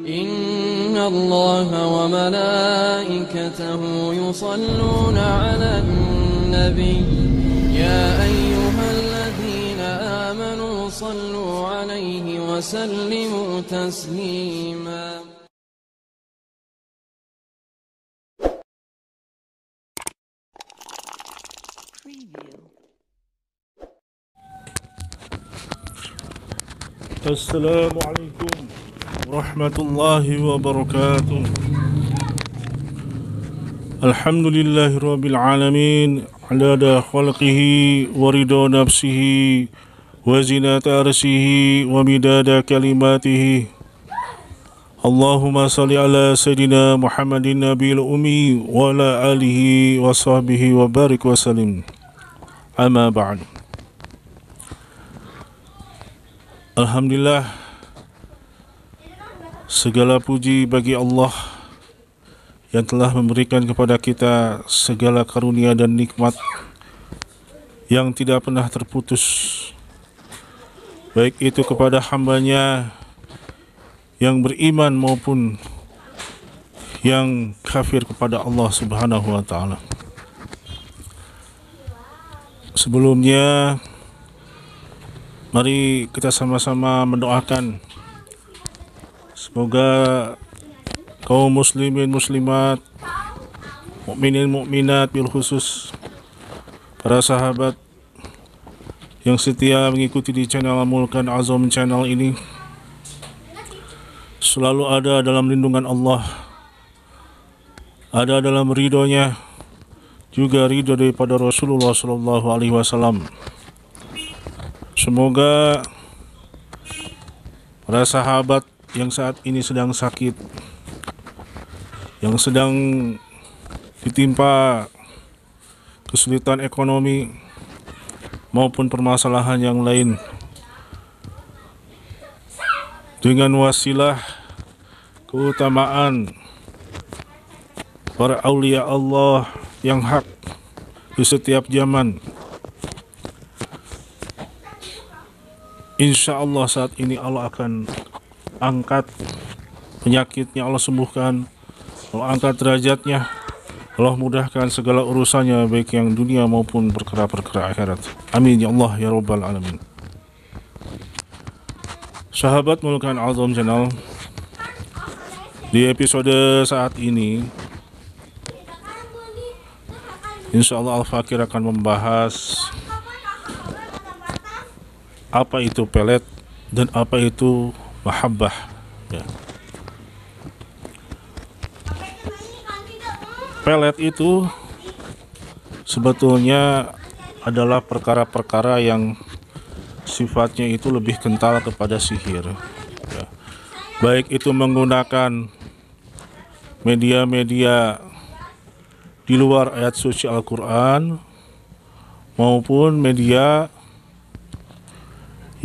إن الله وملائكته يصلون على النبي يا أيها الذين آمنوا صلوا عليه وسلموا تسليما. Assalamualaikum warahmatullahi wabarakatuh. Alhamdulillahirabbil alamin, adada khalqihi wa ridha nafsihi wa zinata arsyihi wa midada kalimatihi. Allahumma salli ala sayyidina Muhammadin nabiyil ummi wa ala alihi wa sahbihi wa barik wa sallim. Amma ba'd. Alhamdulillah, segala puji bagi Allah yang telah memberikan kepada kita segala karunia dan nikmat yang tidak pernah terputus, baik itu kepada hambanya yang beriman maupun yang kafir kepada Allah Subhanahu wa ta'ala. Sebelumnya, mari kita sama-sama mendoakan semoga kaum muslimin muslimat, mukminin mukminat bil khusus para sahabat yang setia mengikuti di channel Mulkan Azam channel ini selalu ada dalam lindungan Allah, ada dalam ridhonya, juga ridho daripada Rasulullah SAW. Semoga para sahabat yang saat ini sedang sakit, yang sedang ditimpa kesulitan ekonomi maupun permasalahan yang lain, dengan wasilah keutamaan para aulia Allah yang hak di setiap zaman, insya Allah saat ini Allah akan angkat penyakitnya, Allah sembuhkan, Allah angkat derajatnya, Allah mudahkan segala urusannya baik yang dunia maupun perkara-perkara akhirat. Amin ya Allah ya Rabbal Alamin. Sahabat Mulkan Azam channel, di episode saat ini insya Allah Al-Fakir akan membahas apa itu pelet dan apa itu mahabbah, ya. Pelet itu sebetulnya adalah perkara-perkara yang sifatnya itu lebih kental kepada sihir, ya. Baik itu menggunakan media-media di luar ayat suci Al-Quran maupun media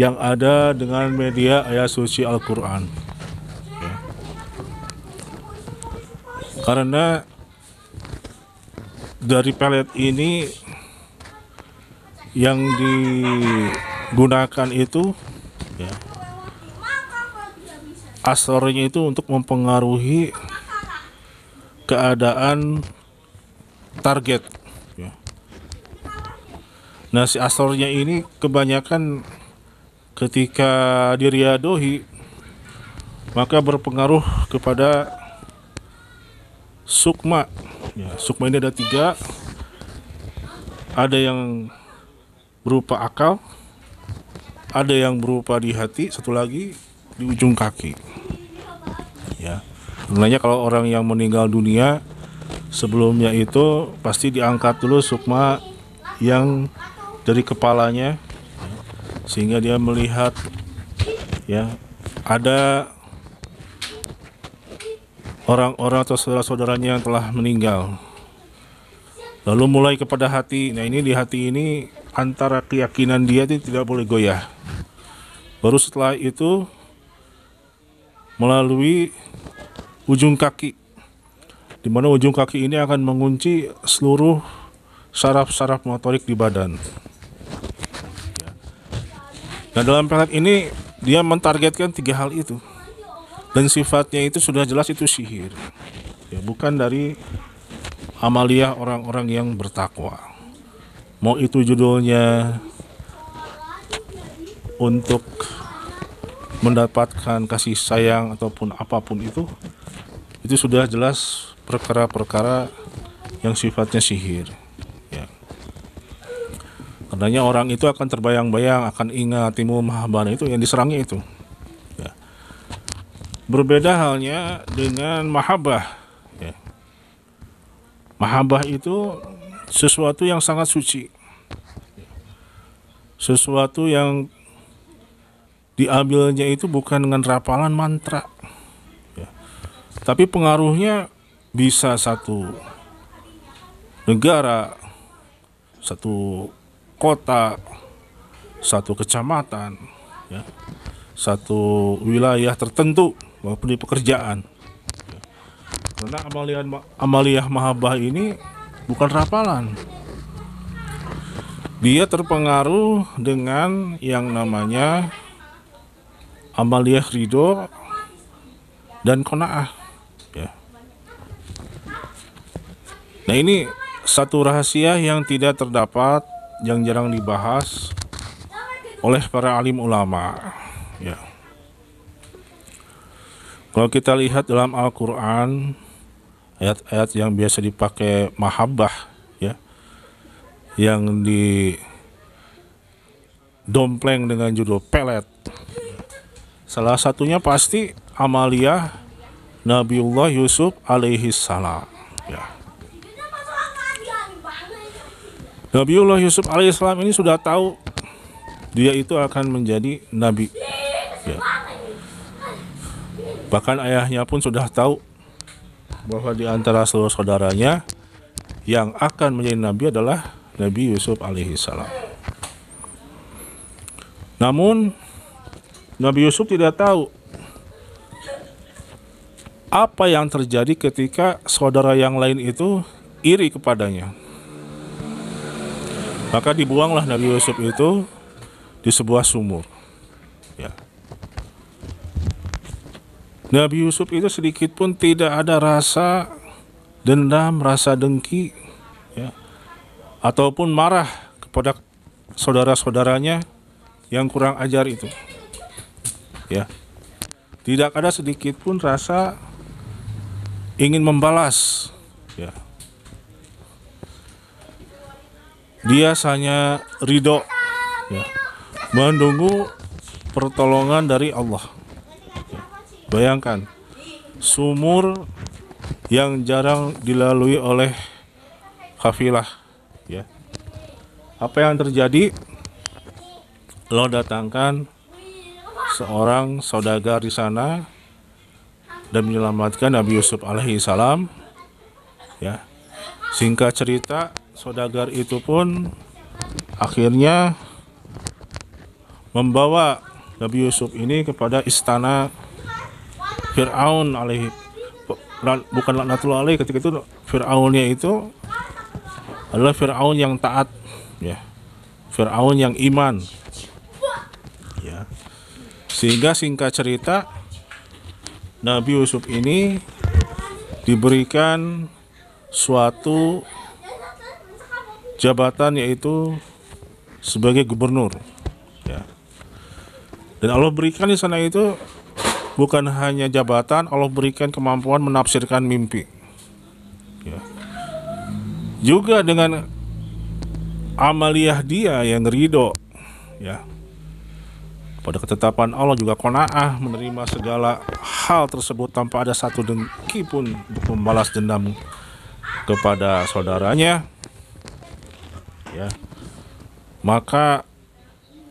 yang ada dengan media ayat suci Al-Quran, ya. Karena dari pelet ini yang digunakan itu, ya, asalnya itu untuk mempengaruhi keadaan target, ya. Nah, si asalnya ini kebanyakan ketika diriadohi maka berpengaruh kepada sukma, ya. Sukma ini ada 3, ada yang berupa akal, ada yang berupa di hati, satu lagi di ujung kaki, ya. Sebenarnya kalau orang yang meninggal dunia sebelumnya itu pasti diangkat dulu sukma yang dari kepalanya, sehingga dia melihat, ya, ada orang-orang atau saudara-saudaranya yang telah meninggal. Lalu mulai kepada hati. Nah, ini di hati ini antara keyakinan dia itu tidak boleh goyah. Baru setelah itu melalui ujung kaki, di mana ujung kaki ini akan mengunci seluruh saraf-saraf motorik di badan. Nah, dalam pelet ini dia mentargetkan 3 hal itu. dan sifatnya itu sudah jelas itu sihir, ya, bukan dari amaliyah orang-orang yang bertakwa. Mau itu judulnya untuk mendapatkan kasih sayang ataupun apapun itu sudah jelas perkara-perkara yang sifatnya sihir, ya. Karenanya orang itu akan terbayang-bayang, akan ingat timbul mahabbah, itu yang diserangnya itu, ya. Berbeda halnya dengan mahabbah, ya. Mahabbah itu sesuatu yang sangat suci, sesuatu yang diambilnya itu bukan dengan rapalan mantra, ya, tapi pengaruhnya bisa satu negara, satu kota, satu kecamatan, ya, satu wilayah tertentu maupun di pekerjaan, ya. Karena amaliyah mahabbah ini bukan rapalan. Dia terpengaruh dengan yang namanya amaliyah ridho dan qanaah, ya. Nah, ini satu rahasia yang tidak terdapat, yang jarang dibahas oleh para alim ulama, ya. Kalau kita lihat dalam Al-Quran, ayat-ayat yang biasa dipakai mahabbah, ya, yang didompleng dengan judul pelet, salah satunya pasti amaliyah Nabiullah Yusuf alaihi salam, ya. Nabiullah Yusuf alaihi salam ini sudah tahu dia itu akan menjadi nabi, ya. Bahkan ayahnya pun sudah tahu bahwa di antara seluruh saudaranya yang akan menjadi nabi adalah Nabi Yusuf alaihi salam. Namun Nabi Yusuf tidak tahu apa yang terjadi ketika saudara yang lain itu iri kepadanya. Maka dibuanglah Nabi Yusuf itu di sebuah sumur, ya. Nabi Yusuf itu sedikit pun tidak ada rasa dendam, rasa dengki, ya, ataupun marah kepada saudara-saudaranya yang kurang ajar itu, ya. Tidak ada sedikit pun rasa ingin membalas, ya. Dia hanya ridho, ya, menunggu pertolongan dari Allah, ya. Bayangkan sumur yang jarang dilalui oleh kafilah, ya. Apa yang terjadi? Allah datangkan seorang saudagar di sana dan menyelamatkan Nabi Yusuf alaihi salam, ya. Singkat cerita, saudagar itu pun akhirnya membawa Nabi Yusuf ini kepada istana Fir'aun alaihi, bukan laknatullah alaihi, ketika itu Fir'aunnya itu adalah Fir'aun yang taat, ya, Fir'aun yang iman, ya. Sehingga singkat cerita Nabi Yusuf ini diberikan suatu jabatan, yaitu sebagai gubernur, ya. Dan Allah berikan di sana itu bukan hanya jabatan, Allah berikan kemampuan menafsirkan mimpi, ya. Juga dengan amaliyah dia yang ridho, ya, pada ketetapan Allah, juga qanaah menerima segala hal tersebut tanpa ada satu dengki pun untuk membalas dendam kepada saudaranya, ya. Maka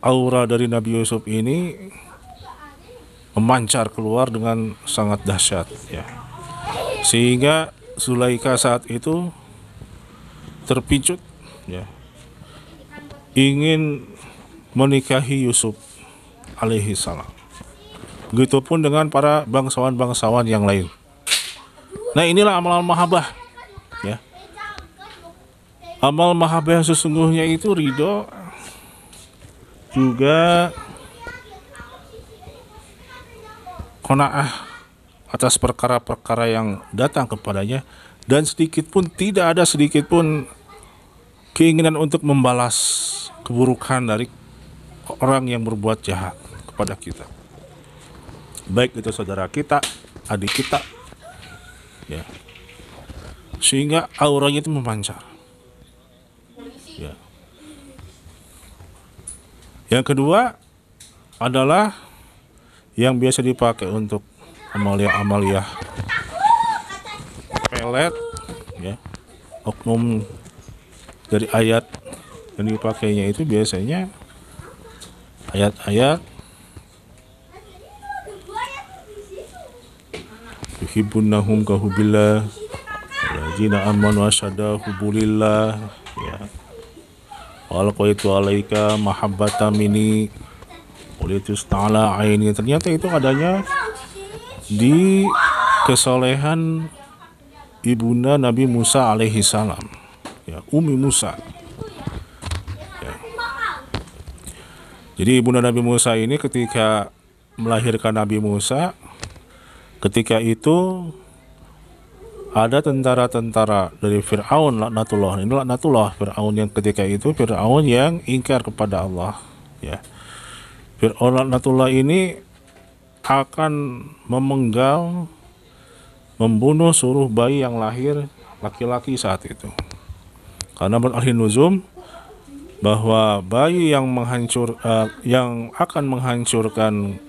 aura dari Nabi Yusuf ini memancar keluar dengan sangat dahsyat, ya. Sehingga Zulaikha saat itu terpicut, ya, ingin menikahi Yusuf alaihi salam. Begitupun dengan para bangsawan-bangsawan yang lain. Nah, inilah amal mahabbah, ya. Amal mahabbah yang sesungguhnya itu ridho, juga qanaah, atas perkara-perkara yang datang kepadanya, dan tidak ada sedikit pun keinginan untuk membalas keburukan dari orang yang berbuat jahat kepada kita, baik itu saudara kita, adik kita, ya, sehingga auranya itu memancar, ya. Yang kedua adalah yang biasa dipakai untuk amalia-amalia pelet, ya, oknum dari ayat yang dipakainya itu biasanya ayat-ayat yuhibbunahum kahubillah walladzina amanu asyadda hubulillah, ya, walaqaitu alaika mahabbatan minni walitus ta'ala aini. Ternyata itu adanya di kesolehan ibunda Nabi Musa alaihi salam, ya, Umi Musa, ya. Jadi ibunda Nabi Musa ini ketika melahirkan Nabi Musa, ketika itu ada tentara-tentara dari Fir'aun laknatullah. Ini laknatullah Fir'aun yang ketika itu Fir'aun yang ingkar kepada Allah, ya. Fir'aun laknatullah ini akan memenggal, membunuh seluruh bayi yang lahir laki-laki saat itu. Karena menurut ahli nuzum bahwa bayi yang yang akan menghancurkan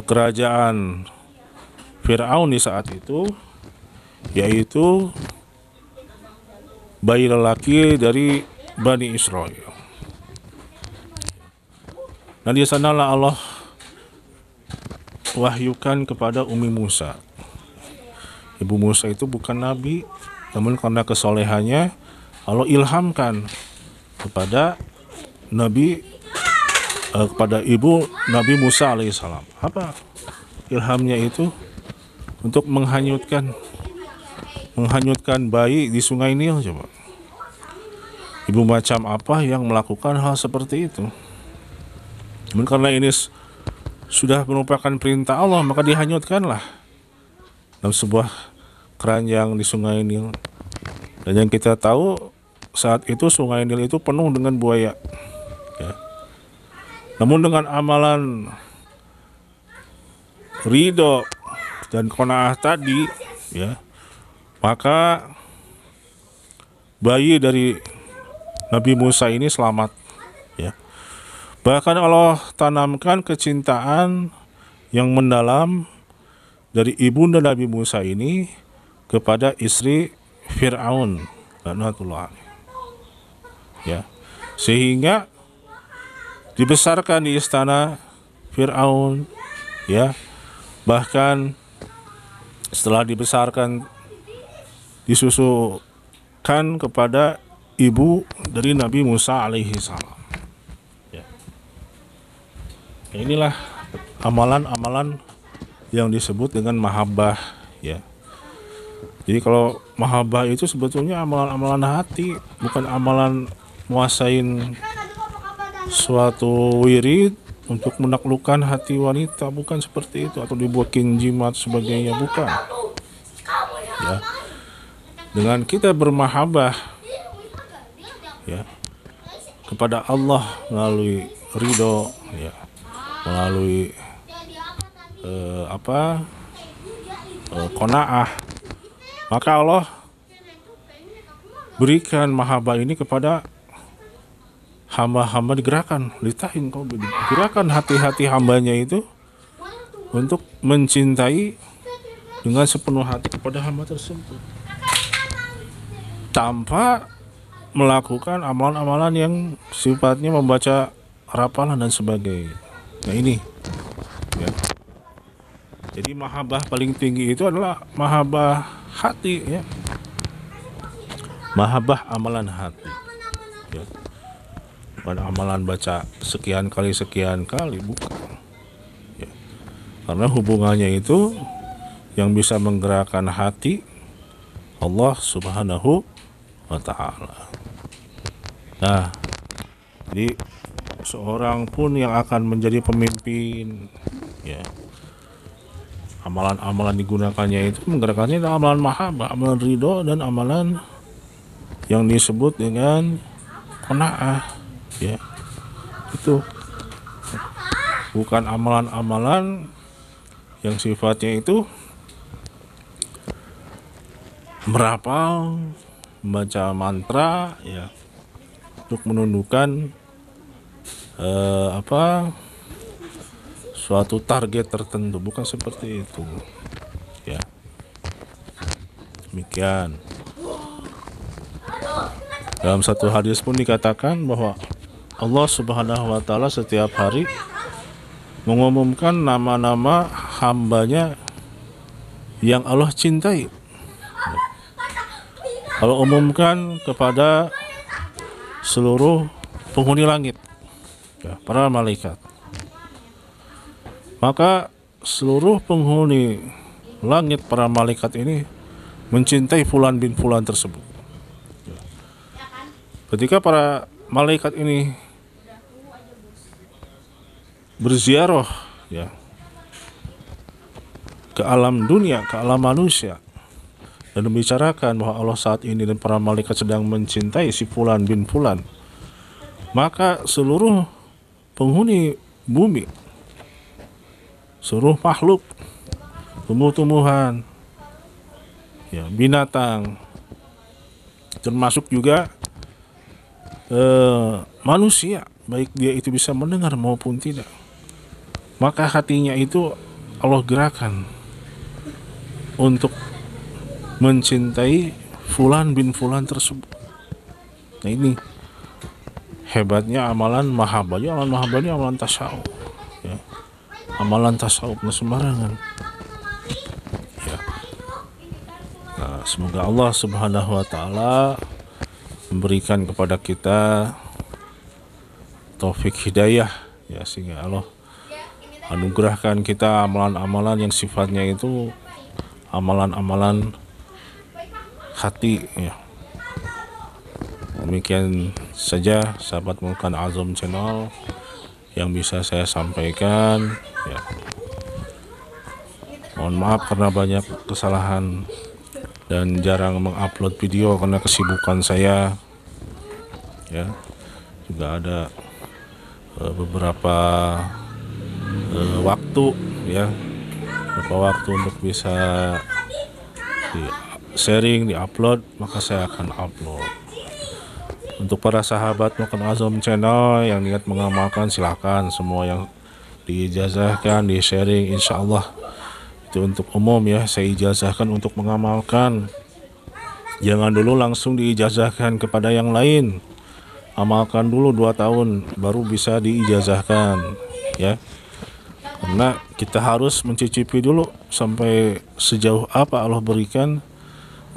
kerajaan Fir'aun di saat itu yaitu bayi lelaki dari Bani Israel. Nah, di sanalah Allah wahyukan kepada Umi Musa. Ibu Musa itu bukan nabi, namun karena kesolehannya Allah ilhamkan kepada kepada ibu Nabi Musa alaihissalam. Apa ilhamnya itu? Untuk menghanyutkan bayi di Sungai Nil. Coba, ibu macam apa yang melakukan hal seperti itu? Namun karena ini sudah merupakan perintah Allah, maka dihanyutkanlah dalam sebuah keranjang di Sungai Nil. Dan yang kita tahu saat itu Sungai Nil itu penuh dengan buaya, ya. Namun dengan amalan ridho dan qanaah tadi, ya, maka bayi dari Nabi Musa ini selamat, ya. Bahkan Allah tanamkan kecintaan yang mendalam dari ibunda Nabi Musa ini kepada istri Fir'aun laknatullah, ya, sehingga dibesarkan di istana Fir'aun, ya. Bahkan setelah dibesarkan disusukan kepada ibu dari Nabi Musa alaihi salam, ya. Inilah amalan-amalan yang disebut dengan mahabbah, ya. Jadi kalau mahabbah itu sebetulnya amalan-amalan hati, bukan amalan muasain suatu wirid untuk menaklukkan hati wanita, bukan seperti itu, atau dibuatin jimat sebagainya, bukan, ya. Dengan kita bermahabbah, ya, kepada Allah melalui ridho, ya, melalui qanaah, maka Allah berikan mahabbah ini kepada hamba-hamba, digerakkan gerakan hati-hati hambanya itu untuk mencintai dengan sepenuh hati kepada hamba tersebut, tanpa melakukan amalan-amalan yang sifatnya membaca rapalan dan sebagainya. Nah ini, ya. Jadi mahabbah paling tinggi itu adalah mahabbah hati, ya, mahabbah amalan hati, ya. Pada amalan baca sekian kali bukan, ya. Karena hubungannya itu yang bisa menggerakkan hati Allah subhanahu wa ta'ala. Nah, jadi seorang pun yang akan menjadi pemimpin, ya, amalan-amalan digunakannya itu menggerakkannya adalah amalan mahabbah, amalan ridho, dan amalan yang disebut dengan qanaah, ya. Itu bukan amalan-amalan yang sifatnya itu merapal, membaca mantra, ya, untuk menundukkan suatu target tertentu. Bukan seperti itu, ya. Demikian. Dalam satu hadis pun dikatakan bahwa Allah Subhanahu wa Ta'ala setiap hari mengumumkan nama-nama hambanya yang Allah cintai. Allah umumkan kepada seluruh penghuni langit, ya, para malaikat. Maka seluruh penghuni langit, para malaikat ini mencintai fulan bin fulan tersebut. Ketika para malaikat ini berziarah, ya, ke alam dunia, ke alam manusia, dan membicarakan bahwa Allah saat ini dan para malaikat sedang mencintai si fulan bin fulan, maka seluruh penghuni bumi, seluruh makhluk, tumbuh-tumbuhan, ya, binatang, termasuk juga manusia, baik dia itu bisa mendengar maupun tidak, maka hatinya itu Allah gerakan untuk mencintai fulan bin fulan tersebut. Nah, ini hebatnya amalan mahabbah. Amalan mahabbah ini amalan tasawuf, ya. Amalan tasawuf sembarangan, ya. Nah, semoga Allah Subhanahu wa Ta'ala memberikan kepada kita taufik hidayah, ya, sehingga Allah anugerahkan kita amalan-amalan yang sifatnya itu amalan-amalan hati, ya. Demikian saja sahabat Mulkan Azam Channel yang bisa saya sampaikan, ya. Mohon maaf karena banyak kesalahan dan jarang mengupload video karena kesibukan saya, ya. Juga ada beberapa waktu, ya, beberapa waktu untuk bisa di sharing, di upload, maka saya akan upload. Untuk para sahabat Mulkan Azam Channel yang niat mengamalkan, silakan. Semua yang diijazahkan, di sharing, insya Allah itu untuk umum, ya. Saya ijazahkan untuk mengamalkan. Jangan dulu langsung diijazahkan kepada yang lain. Amalkan dulu 2 tahun baru bisa diijazahkan, ya. Karena kita harus mencicipi dulu sampai sejauh apa Allah berikan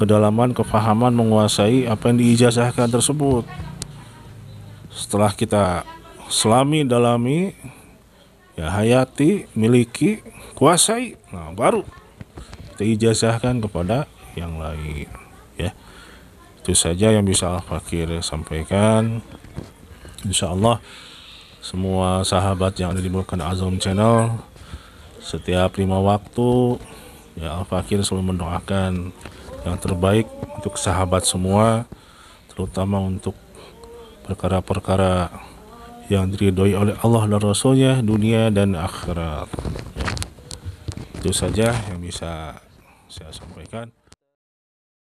kedalaman, kefahaman, menguasai apa yang diijazahkan tersebut. Setelah kita selami, dalami, ya, hayati, miliki, kuasai, nah, baru kita ijazahkan kepada yang lain, ya. Itu saja yang bisa Al-Fakir sampaikan. Insya Allah semua sahabat yang ada di Mulkan Azam Channel, setiap 5 waktu, ya, Al-Fakir selalu mendoakan yang terbaik untuk sahabat semua, terutama untuk perkara-perkara yang diridhoi oleh Allah dan Rasulnya, dunia dan akhirat, ya. Itu saja yang bisa saya sampaikan.